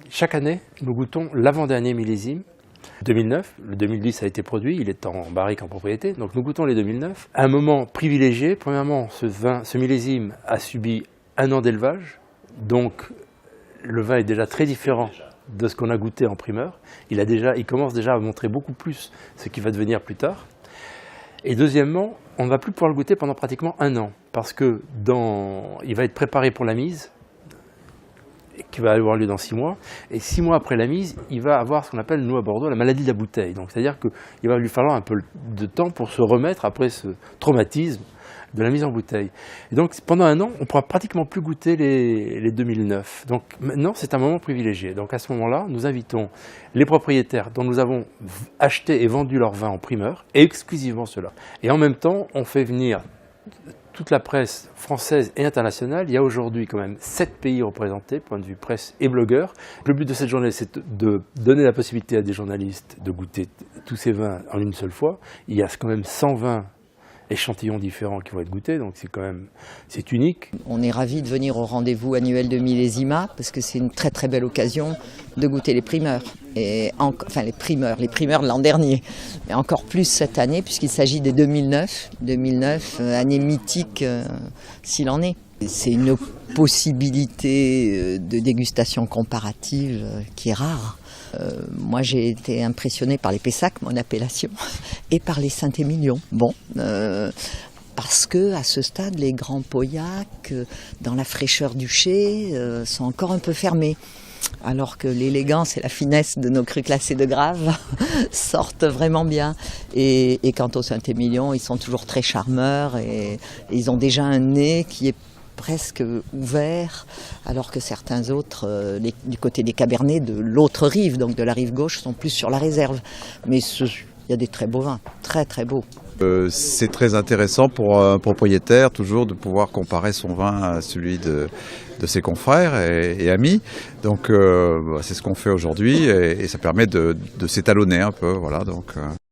Chaque année, nous goûtons l'avant-dernier millésime, 2009. Le 2010 a été produit, il est en barrique en propriété, donc nous goûtons les 2009. À un moment privilégié, premièrement, ce millésime a subi 1 an d'élevage, donc le vin est déjà très différent de ce qu'on a goûté en primeur. Il commence déjà à montrer beaucoup plus ce qui va devenir plus tard. Et deuxièmement, on ne va plus pouvoir le goûter pendant pratiquement 1 an, parce que il va être préparé pour la mise, qui va avoir lieu dans 6 mois, et 6 mois après la mise, il va avoir ce qu'on appelle, nous à Bordeaux, la maladie de la bouteille. Donc c'est-à-dire qu'il va lui falloir un peu de temps pour se remettre après ce traumatisme de la mise en bouteille. Et donc pendant 1 an, on ne pourra pratiquement plus goûter les 2009. Donc maintenant, c'est un moment privilégié. Donc à ce moment-là, nous invitons les propriétaires dont nous avons acheté et vendu leur vin en primeur, et exclusivement ceux-là. Et en même temps, on fait venir toute la presse française et internationale. Il y a aujourd'hui quand même 7 pays représentés, point de vue presse et blogueurs. Le but de cette journée, c'est de donner la possibilité à des journalistes de goûter tous ces vins en une seule fois. Il y a quand même 120 échantillons différents qui vont être goûtés, donc c'est unique. On est ravis de venir au rendez-vous annuel de Millésima parce que c'est une très très belle occasion de goûter les primeurs. Enfin les primeurs de l'an dernier, mais encore plus cette année puisqu'il s'agit des 2009. 2009, année mythique s'il en est. C'est une possibilité de dégustation comparative qui est rare. Moi j'ai été impressionnée par les Pessac, mon appellation, et par les Saint-Émilion. Bon, parce que à ce stade, les grands Pauillac, dans la fraîcheur du chai, sont encore un peu fermés. Alors que l'élégance et la finesse de nos crus classés de Grave sortent vraiment bien. Et quant aux Saint-Émilion, ils sont toujours très charmeurs et ils ont déjà un nez qui est presque ouvert, alors que certains autres, du côté des Cabernets, de l'autre rive, donc de la rive gauche, sont plus sur la réserve. Mais il y a des très beaux vins, très très beaux. C'est très intéressant pour un propriétaire toujours de pouvoir comparer son vin à celui de ses confrères et amis. Donc c'est ce qu'on fait aujourd'hui et ça permet de s'étalonner un peu. Voilà, donc.